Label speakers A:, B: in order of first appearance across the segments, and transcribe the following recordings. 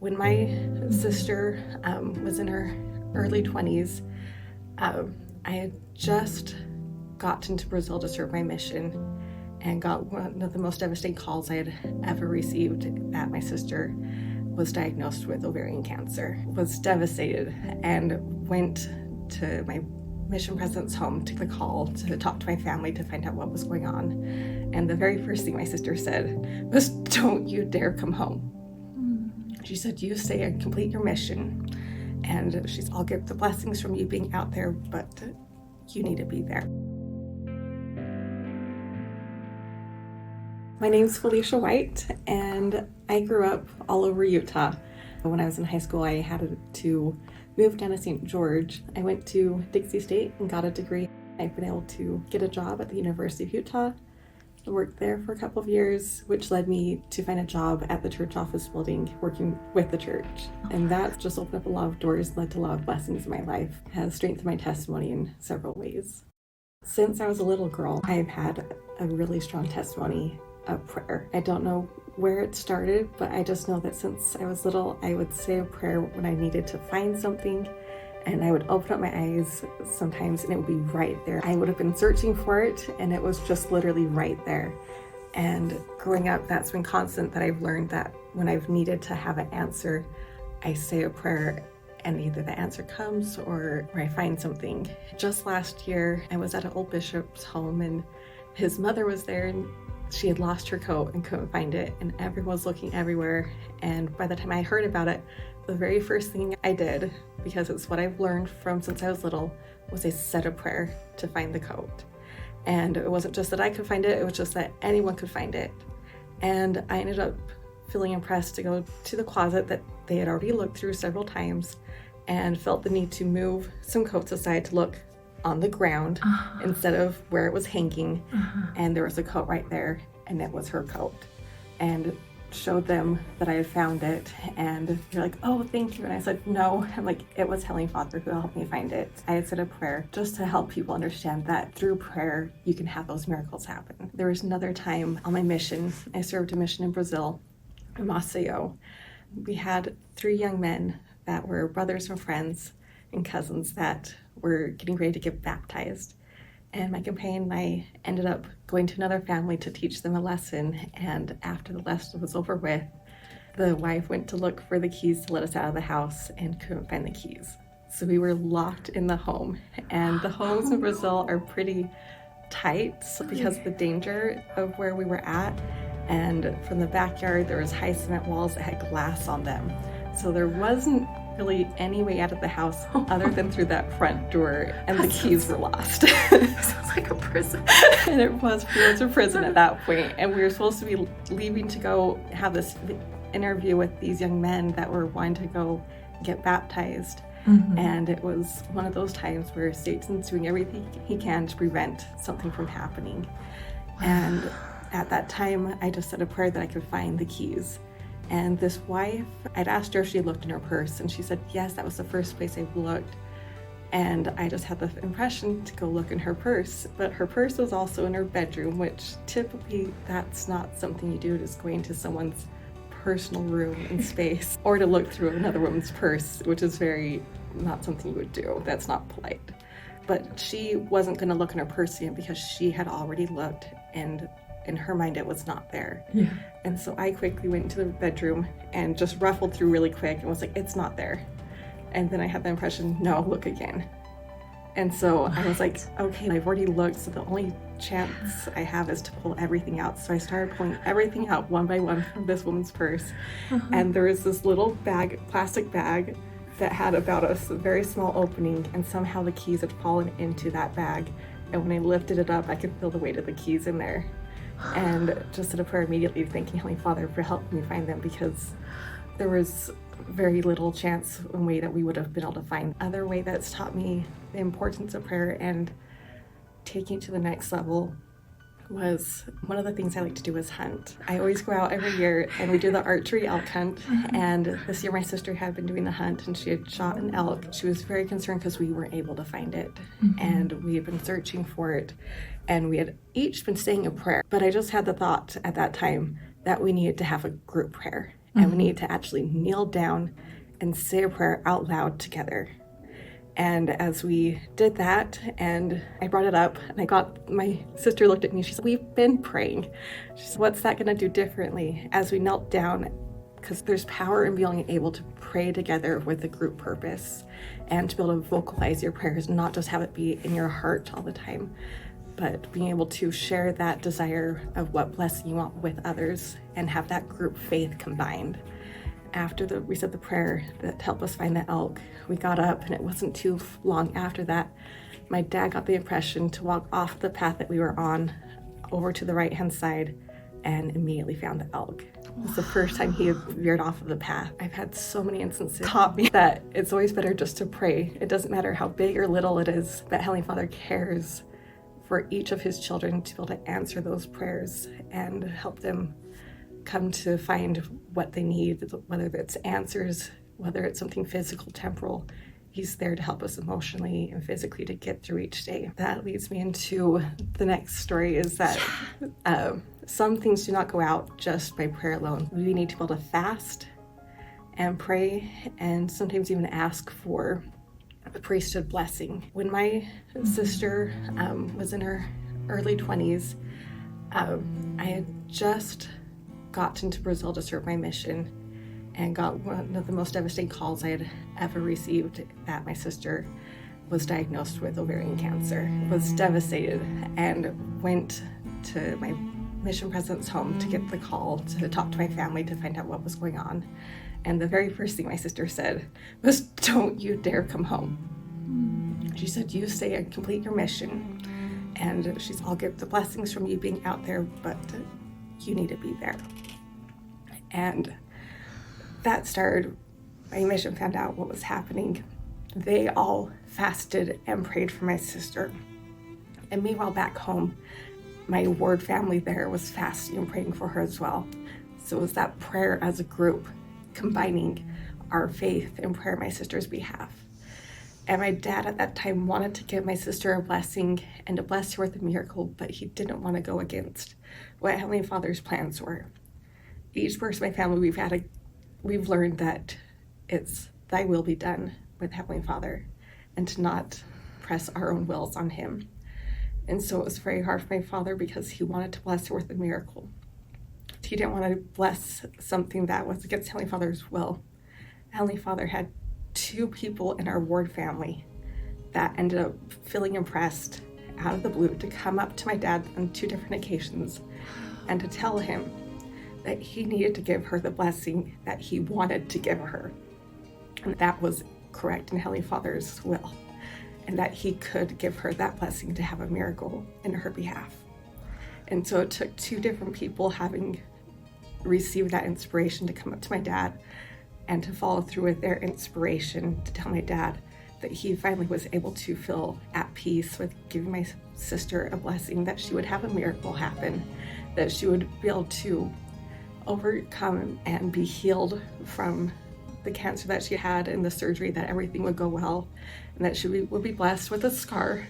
A: When my sister was in her early 20s, I had just gotten to Brazil to serve my mission and got one of the most devastating calls I had ever received that my sister was diagnosed with ovarian cancer. Was devastated and went to my mission president's home, took the call to talk to my family to find out what was going on. And the very first thing my sister said was, "Don't you dare come home." She said, "You stay and complete your mission." And she's, "I'll get the blessings from you being out there, but you need to be there." My name's Felicia White, and I grew up all over Utah. When I was in high school, I had to move down to St. George. I went to Dixie State and got a degree. I've been able to get a job at the University of Utah. I worked there for a couple of years, which led me to find a job at the church office building, working with the church. And that just opened up a lot of doors, led to a lot of blessings in my life, has strengthened my testimony in several ways. Since I was a little girl, I've had a really strong testimony of prayer. I don't know where it started, but I just know that since I was little, I would say a prayer when I needed to find something, and I would open up my eyes sometimes and it would be right there. I would have been searching for it and it was just literally right there. And growing up, that's been constant, that I've learned that when I've needed to have an answer, I say a prayer and either the answer comes or I find something. Just last year, I was at an old bishop's home and his mother was there, and she had lost her coat and couldn't find it, and everyone was looking everywhere. And by the time I heard about it, the very first thing I did, because it's what I've learned from since I was little, was I said a prayer to find the coat. And it wasn't just that I could find it, it was just that anyone could find it. And I ended up feeling impressed to go to the closet that they had already looked through several times, and felt the need to move some coats aside to look on the ground instead of where it was hanging. And there was a coat right there, and it was her coat. And showed them that I had found it, and they're like, "Oh, thank you." And I said, "No." I'm like, "It was Heavenly Father who helped me find it." I had said a prayer just to help people understand that through prayer, you can have those miracles happen. There was another time on my mission, I served a mission in Brazil, in Maceió. We had 3 young men that were brothers and friends and cousins that were getting ready to get baptized. And my companion and I ended up going to another family to teach them a lesson. And after the lesson was over with, the wife went to look for the keys to let us out of the house and couldn't find the keys. So we were locked in the home. And the homes in Brazil are pretty tight because of the danger of where we were at. And from the backyard, there was high cement walls that had glass on them. So there wasn't really any way out of the house other than through that front door, and the keys were lost.
B: Sounds like a prison.
A: And it was a prison at that point. And we were supposed to be leaving to go have this interview with these young men that were wanting to go get baptized. And it was one of those times where Satan's doing everything he can to prevent something from happening. And at that time, I just said a prayer that I could find the keys. And this wife, I'd asked her if she had looked in her purse, and she said, yes, that was the first place I looked. And I just had the impression to go look in her purse, but her purse was also in her bedroom, which typically that's not something you do, just going to someone's personal room and space, or to look through another woman's purse, which is very not something you would do. That's not polite. But she wasn't going to look in her purse again because she had already looked, and in her mind it was not there.
B: Yeah.
A: And so I quickly went into the bedroom and just ruffled through really quick and was like, it's not there. And then I had the impression, no, look again. And so I was like, okay, I've already looked, so the only chance I have is to pull everything out. So I started pulling everything out one by one from this woman's purse. And there was this little bag, plastic bag, that had about a very small opening, and somehow the keys had fallen into that bag. And when I lifted it up, I could feel the weight of the keys in there. And just said a prayer immediately, thanking Heavenly Father for helping me find them, because there was very little chance and way that we would have been able to find. Other way that's taught me the importance of prayer and taking it to the next level was one of the things I like to do is hunt. I always go out every year and we do the archery elk hunt. And this year my sister had been doing the hunt and she had shot an elk. She was very concerned because we weren't able to find it. And we had been searching for it, and we had each been saying a prayer. But I just had the thought at that time that we needed to have a group prayer. and we need to actually kneel down and say a prayer out loud together. And as we did that, and I brought it up, and my sister looked at me, she said, we've been praying. She said, what's that gonna do differently? As we knelt down, because there's power in being able to pray together with a group purpose and to be able to vocalize your prayers, not just have it be in your heart all the time, but being able to share that desire of what blessing you want with others and have that group faith combined. After we said the prayer that helped us find the elk, we got up, and it wasn't too long after that, my dad got the impression to walk off the path that we were on over to the right-hand side and immediately found the elk. It was the first time he had veered off of the path. I've had so many instances taught me that it's always better just to pray. It doesn't matter how big or little it is, that Heavenly Father cares for each of his children to be able to answer those prayers and help them come to find what they need, whether it's answers, whether it's something physical, temporal. He's there to help us emotionally and physically to get through each day. That leads me into the next story, is that some things do not go out just by prayer alone. We need to be able to fast and pray, and sometimes even ask for a priesthood blessing. When my sister was in her early 20s, I had just gotten to Brazil to serve my mission and got one of the most devastating calls I had ever received, that my sister was diagnosed with ovarian cancer. Was devastated and went to my mission president's home to get the call to talk to my family to find out what was going on. And the very first thing my sister said was, don't you dare come home. She said, you stay and complete your mission. And she said, I'll get the blessings from you being out there, but you need to be there. And that started, my mission found out what was happening. They all fasted and prayed for my sister. And meanwhile, back home, my ward family there was fasting and praying for her as well. So it was that prayer as a group, combining our faith and prayer on my sister's behalf. And my dad at that time wanted to give my sister a blessing and to bless her with a miracle, but he didn't want to go against what Heavenly Father's plans were. Each person in my family, we've learned that it's thy will be done with Heavenly Father, and to not press our own wills on him. And so it was very hard for my father because he wanted to bless her with a miracle. He didn't want to bless something that was against Heavenly Father's will. Heavenly Father had 2 people in our ward family that ended up feeling impressed out of the blue to come up to my dad on 2 different occasions and to tell him that he needed to give her the blessing that he wanted to give her. And that was correct in Heavenly Father's will. And that he could give her that blessing to have a miracle in her behalf. And so it took 2 different people having received that inspiration to come up to my dad and to follow through with their inspiration to tell my dad that he finally was able to feel at peace with giving my sister a blessing, that she would have a miracle happen, that she would be able to overcome and be healed from the cancer that she had and the surgery, that everything would go well, and that she would be blessed with a scar.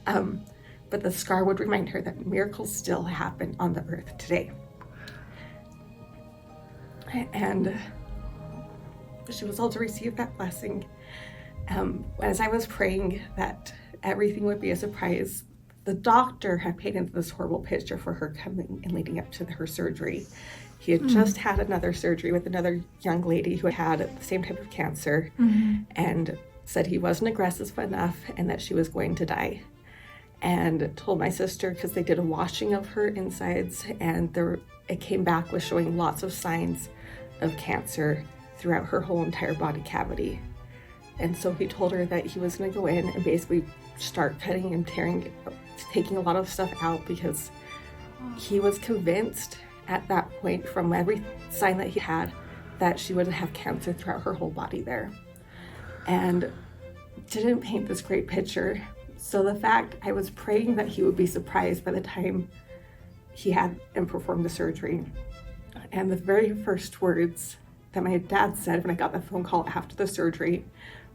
A: But the scar would remind her that miracles still happen on the earth today. And she was able to receive that blessing. As I was praying that everything would be a surprise, the doctor had painted this horrible picture for her coming and leading up to her surgery. He had just had another surgery with another young lady who had the same type of cancer, and said he wasn't aggressive enough and that she was going to die. And told my sister, because they did a washing of her insides, and it came back with showing lots of signs of cancer throughout her whole entire body cavity. And so he told her that he was going to go in and basically start cutting and tearing, taking a lot of stuff out, because he was convinced at that point, from every sign that he had, that she would have cancer throughout her whole body there. And didn't paint this great picture. So the fact I was praying that he would be surprised by the time he had and performed the surgery. And the very first words that my dad said when I got the phone call after the surgery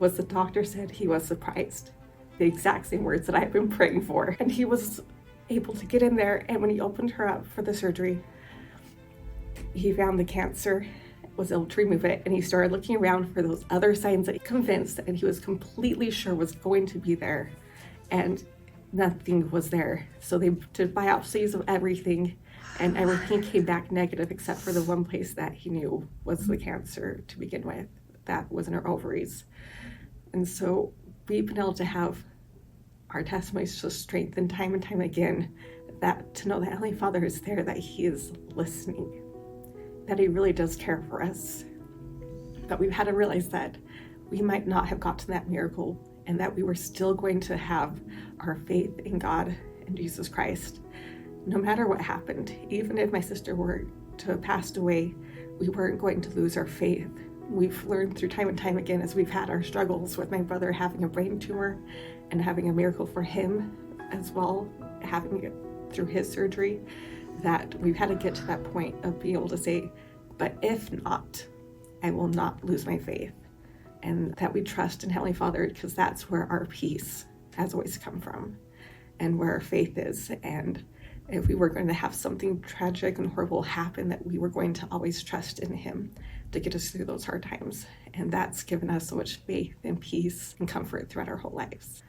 A: was the doctor said he was surprised. The exact same words that I had been praying for. And he was able to get in there, and when he opened her up for the surgery, he found the cancer was able to remove it, and he started looking around for those other signs that he convinced and he was completely sure was going to be there, and nothing was there. So they did biopsies of everything, and everything came back negative except for the one place that he knew was the cancer to begin with. That was in her ovaries. And so we've been able to have our testimonies just strengthened time and time again, that to know that Heavenly Father is there, that He is listening, that He really does care for us. But we've had to realize that we might not have gotten that miracle, and that we were still going to have our faith in God and Jesus Christ. No matter what happened, even if my sister were to have passed away, we weren't going to lose our faith. We've learned through time and time again, as we've had our struggles with my brother having a brain tumor and having a miracle for him as well, having it through his surgery, that we've had to get to that point of being able to say, but if not, I will not lose my faith. And that we trust in Heavenly Father, because that's where our peace has always come from and where our faith is. And if we were going to have something tragic and horrible happen, that we were going to always trust in Him to get us through those hard times. And that's given us so much faith and peace and comfort throughout our whole lives.